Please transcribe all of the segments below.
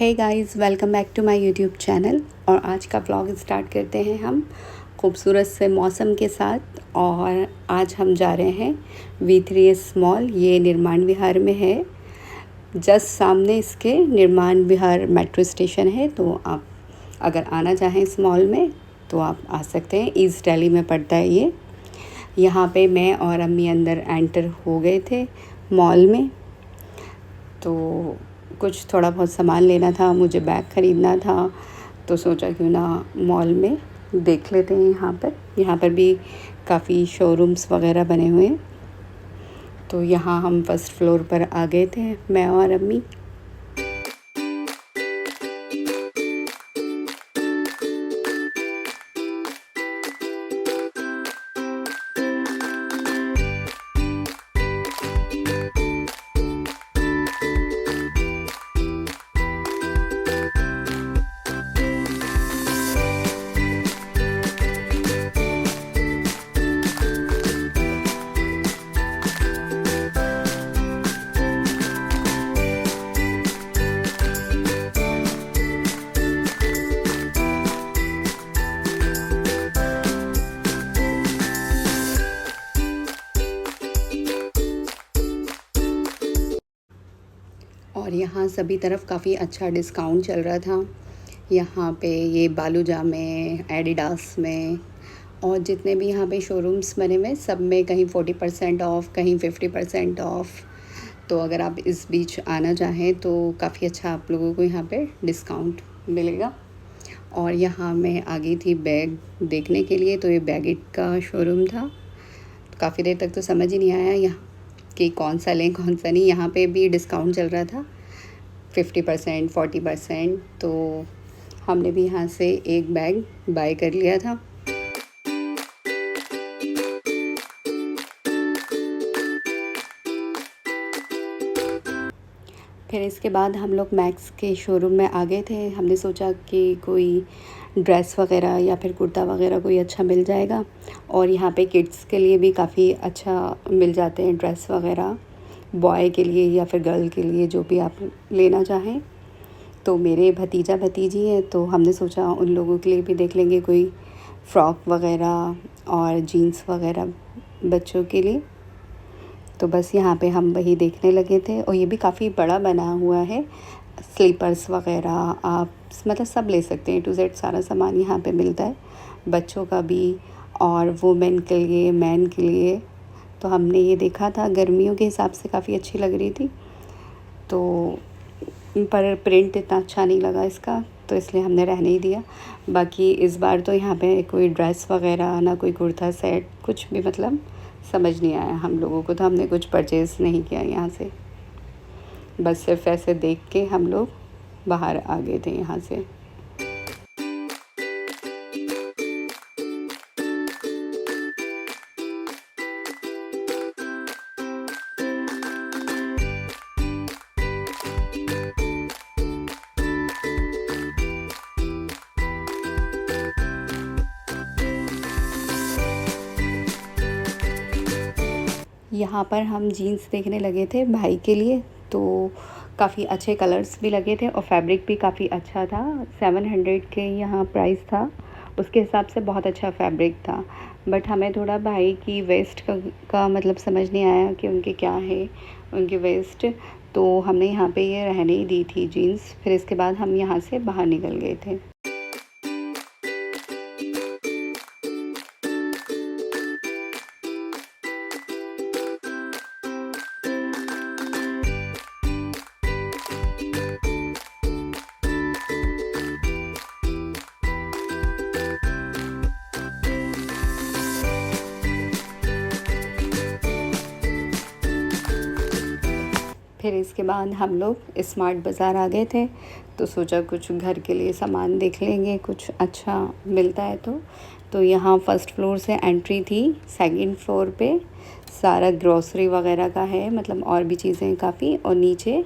Hey guys, welcome back to my YouTube channel. और आज का व्लॉग स्टार्ट करते हैं हम खूबसूरत से मौसम के साथ। और आज हम जा रहे हैं V3S मॉल। ये निर्माण विहार में है, जस्ट सामने इसके निर्माण विहार मेट्रो स्टेशन है। तो आप अगर आना चाहें इस मॉल में तो आप आ सकते हैं। ईस्ट दिल्ली में पड़ता है ये। यहाँ पे मैं और अम्मी अंदर एंटर हो गए थे मॉल में। तो कुछ थोड़ा बहुत सामान लेना था, मुझे बैग ख़रीदना था, तो सोचा क्यों ना मॉल में देख लेते हैं। यहाँ पर भी काफ़ी शोरूम्स वगैरह बने हुए हैं। तो यहाँ हम फर्स्ट फ्लोर पर आ गए थे, मैं और अम्मी। और यहाँ सभी तरफ काफ़ी अच्छा डिस्काउंट चल रहा था। यहाँ पे ये बालूजा में, एडिडास में और जितने भी यहाँ पे शोरूम्स बने हुए सब में कहीं 40% ऑफ़, कहीं 50% ऑफ़। तो अगर आप इस बीच आना चाहें तो काफ़ी अच्छा आप लोगों को यहाँ पे डिस्काउंट मिलेगा। और यहाँ मैं आ गई थी बैग देखने के लिए। तो ये बैगिट का शोरूम था। काफ़ी देर तक तो समझ ही नहीं आया यहाँ कि कौन सा लें कौन सा नहीं। यहाँ पे भी डिस्काउंट चल रहा था, 50% 40%। तो हमने भी यहाँ से एक बैग बाय कर लिया था। फिर इसके बाद हम लोग मैक्स के शोरूम में आ गए थे। हमने सोचा कि कोई ड्रेस वगैरह या फिर कुर्ता वगैरह कोई अच्छा मिल जाएगा। और यहाँ पे किड्स के लिए भी काफ़ी अच्छा मिल जाते हैं ड्रेस वगैरह, बॉय के लिए या फिर गर्ल के लिए, जो भी आप लेना चाहें। तो मेरे भतीजा भतीजी हैं तो हमने सोचा उन लोगों के लिए भी देख लेंगे कोई फ़्रॉक वगैरह और जीन्स वगैरह बच्चों के लिए। तो बस यहाँ पे हम वही देखने लगे थे। और ये भी काफ़ी बड़ा बना हुआ है। स्लीपर्स वगैरह आप मतलब सब ले सकते हैं, टू जेड सारा सामान यहाँ पे मिलता है, बच्चों का भी और वुमेन के लिए, मैन के लिए। तो हमने ये देखा था, गर्मियों के हिसाब से काफ़ी अच्छी लग रही थी। तो पर प्रिंट इतना अच्छा नहीं लगा इसका, तो इसलिए हमने रहने ही दिया। बाकी इस बार तो यहाँ पे कोई ड्रेस वगैरह ना कोई कुर्ता सेट, कुछ भी मतलब समझ नहीं आया हम लोगों को। तो हमने कुछ परचेज़ नहीं किया यहाँ से, बस सिर्फ ऐसे देख के हम लोग बाहर आ गए थे यहाँ से। यहाँ पर हम जीन्स देखने लगे थे भाई के लिए। तो काफ़ी अच्छे कलर्स भी लगे थे और फैब्रिक भी काफ़ी अच्छा था। 700 के यहाँ प्राइस था, उसके हिसाब से बहुत अच्छा फैब्रिक था। बट हमें थोड़ा भाई की वेस्ट का मतलब समझ नहीं आया कि उनके क्या है, उनकी वेस्ट। तो हमने यहाँ पे ये रहने ही दी थी जीन्स। फिर इसके बाद हम यहाँ से बाहर निकल गए थे। फिर इसके बाद हम लोग स्मार्ट बाज़ार आ गए थे। तो सोचा कुछ घर के लिए सामान देख लेंगे, कुछ अच्छा मिलता है तो यहाँ फर्स्ट फ्लोर से एंट्री थी। सेकंड फ्लोर पे सारा ग्रोसरी वगैरह का है, मतलब और भी चीज़ें काफ़ी। और नीचे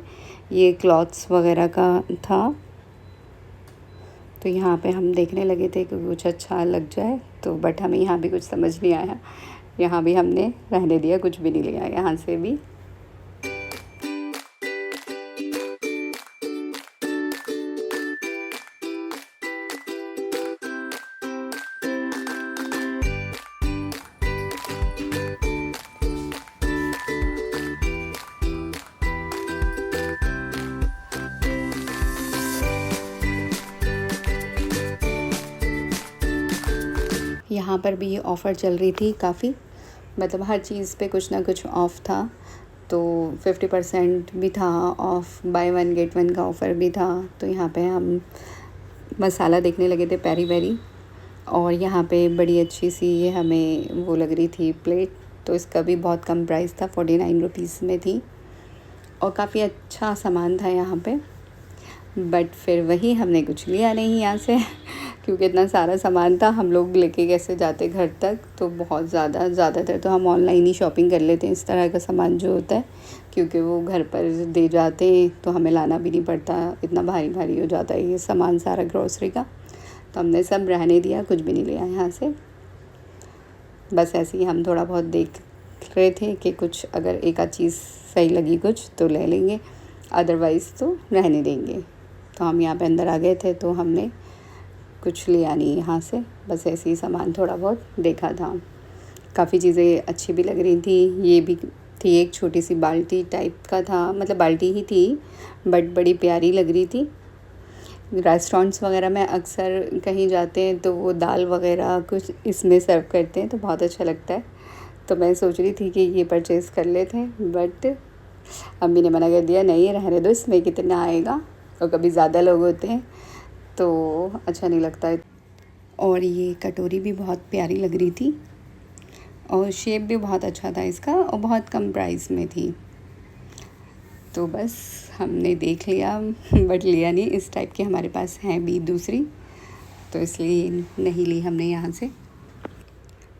ये क्लॉथ्स वगैरह का था। तो यहाँ पे हम देखने लगे थे कि कुछ अच्छा लग जाए तो, बट हमें यहाँ भी कुछ समझ नहीं आया। यहाँ भी हमने रहने दिया, कुछ भी नहीं लिया यहाँ से भी। यहाँ पर भी ऑफ़र चल रही थी काफ़ी, मतलब हर चीज़ पे कुछ ना कुछ ऑफ़ था। तो 50% भी था ऑफ़, बाय 1 गेट 1 का ऑफ़र भी था। तो यहाँ पे हम मसाला देखने लगे थे पेरी पेरी, और यहाँ पे बड़ी अच्छी सी ये हमें वो लग रही थी प्लेट। तो इसका भी बहुत कम प्राइस था, 49 रुपीज़ में थी, और काफ़ी अच्छा सामान था यहाँ पे। बट फिर वही हमने कुछ लिया नहीं यहाँ से क्योंकि इतना सारा सामान था, हम लोग लेके कैसे जाते घर तक। तो बहुत ज़्यादातर तो हम ऑनलाइन ही शॉपिंग कर लेते हैं इस तरह का सामान जो होता है, क्योंकि वो घर पर दे जाते हैं तो हमें लाना भी नहीं पड़ता, इतना भारी भारी हो जाता है ये सामान सारा ग्रोसरी का। तो हमने सब रहने दिया, कुछ भी नहीं लिया यहाँ से। बस ऐसे ही हम थोड़ा बहुत देख रहे थे कि कुछ अगर एक आध चीज़ सही लगी कुछ तो ले लेंगे, अदरवाइज़ तो रहने देंगे। तो हम यहाँ पे अंदर आ गए थे तो हमने कुछ लिया नहीं यहाँ से, बस ऐसे ही सामान थोड़ा बहुत देखा था। काफ़ी चीज़ें अच्छी भी लग रही थी। ये भी थी एक छोटी सी बाल्टी टाइप का था, मतलब बाल्टी ही थी बट बड़ी प्यारी लग रही थी। रेस्टोरेंट्स वगैरह में अक्सर कहीं जाते हैं तो वो दाल वगैरह कुछ इसमें सर्व करते हैं तो बहुत अच्छा लगता है। तो मैं सोच रही थी कि ये परचेज़ कर लेते हैं, बट अम्मी ने मना कर दिया, नहीं रहने दो, इसमें कितना आएगा, और कभी ज़्यादा लोग होते हैं तो अच्छा नहीं लगता है। और ये कटोरी भी बहुत प्यारी लग रही थी और शेप भी बहुत अच्छा था इसका, और बहुत कम प्राइस में थी। तो बस हमने देख लिया बट लिया नहीं। इस टाइप की हमारे पास हैं भी दूसरी, तो इसलिए नहीं ली हमने यहाँ से।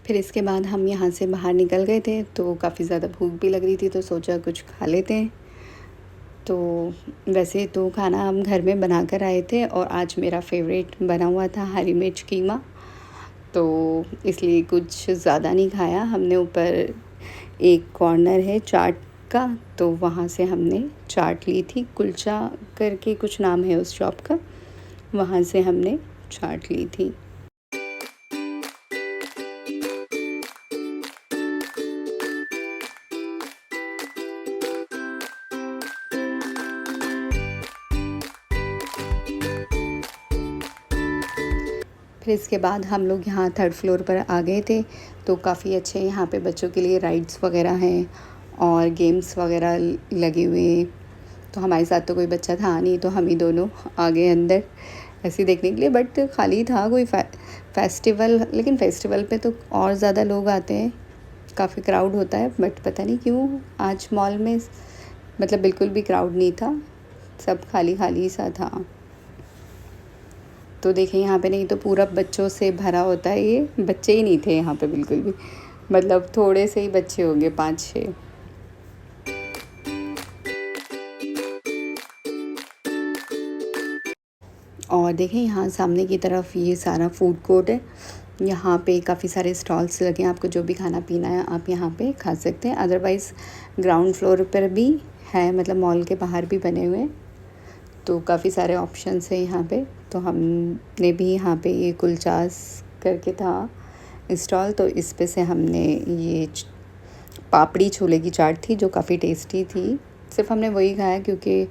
फिर इसके बाद हम यहाँ से बाहर निकल गए थे तो काफ़ी ज़्यादा भूख भी लग रही थी, तो सोचा कुछ खा लेते हैं। तो वैसे तो खाना हम घर में बना कर आए थे, और आज मेरा फेवरेट बना हुआ था हरी मिर्च कीमा, तो इसलिए कुछ ज़्यादा नहीं खाया हमने। ऊपर एक कॉर्नर है चाट का, तो वहाँ से हमने चाट ली थी, कुलचा करके कुछ नाम है उस शॉप का, वहाँ से हमने चाट ली थी। फिर इसके बाद हम लोग यहाँ 3rd फ्लोर पर आ गए थे। तो काफ़ी अच्छे यहाँ पे बच्चों के लिए राइड्स वगैरह हैं और गेम्स वगैरह लगे हुए हैं। तो हमारे साथ तो कोई बच्चा था नहीं, तो हम ही दोनों आ गए अंदर ऐसे ही देखने के लिए। बट खाली था, कोई फेस्टिवल, लेकिन फेस्टिवल पे तो और ज़्यादा लोग आते हैं, काफ़ी क्राउड होता है। बट पता नहीं क्यों आज मॉल में मतलब बिल्कुल भी क्राउड नहीं था, सब खाली खाली सा था। तो देखें यहाँ पे, नहीं तो पूरा बच्चों से भरा होता है, ये बच्चे ही नहीं थे यहाँ पे बिल्कुल भी, मतलब थोड़े से ही बच्चे होंगे 5-6। और देखें यहाँ सामने की तरफ ये सारा फूड कोर्ट है। यहाँ पे काफ़ी सारे स्टॉल्स लगे हैं, आपको जो भी खाना पीना है आप यहाँ पे खा सकते हैं। अदरवाइज़ ग्राउंड फ्लोर पर भी है, मतलब मॉल के बाहर भी बने हुए हैं, तो काफ़ी सारे ऑप्शंस हैं यहाँ पे। तो हमने भी यहाँ पे ये कुलचास करके था स्टॉल, तो इस पे से हमने ये पापड़ी छोले की चाट थी जो काफ़ी टेस्टी थी, सिर्फ हमने वही खाया क्योंकि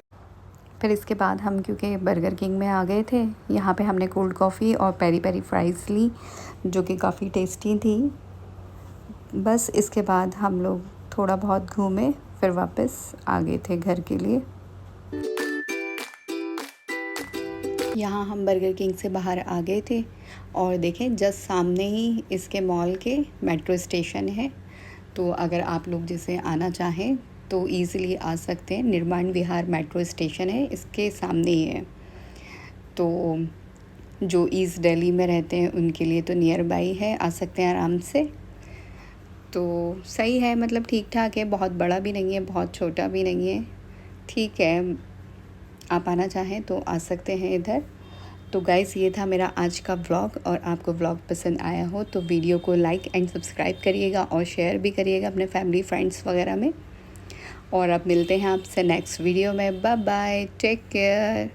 फिर इसके बाद हम क्योंकि बर्गर किंग में आ गए थे। यहाँ पे हमने कोल्ड कॉफ़ी और पेरी पेरी फ्राइज़ ली जो कि काफ़ी टेस्टी थी। बस इसके बाद हम लोग थोड़ा बहुत घूमे, फिर वापस आ गए थे घर के लिए। यहाँ हम बर्गर किंग से बाहर आ गए थे और देखें जस्ट सामने ही इसके मॉल के मेट्रो स्टेशन है। तो अगर आप लोग जिसे आना चाहें तो ईज़िली आ सकते हैं। निर्माण विहार मेट्रो स्टेशन है, इसके सामने ही है। तो जो ईस्ट दिल्ली में रहते हैं उनके लिए तो नियर बाई है, आ सकते हैं आराम से। तो सही है, मतलब ठीक ठाक है, बहुत बड़ा भी नहीं है, बहुत छोटा भी नहीं है, ठीक है। आप आना चाहें तो आ सकते हैं इधर। तो गाइस ये था मेरा आज का व्लॉग, और आपको व्लॉग पसंद आया हो तो वीडियो को लाइक एंड सब्सक्राइब करिएगा और शेयर भी करिएगा अपने फैमिली फ्रेंड्स वगैरह में। और अब मिलते हैं आपसे नेक्स्ट वीडियो में। Bye bye, take care.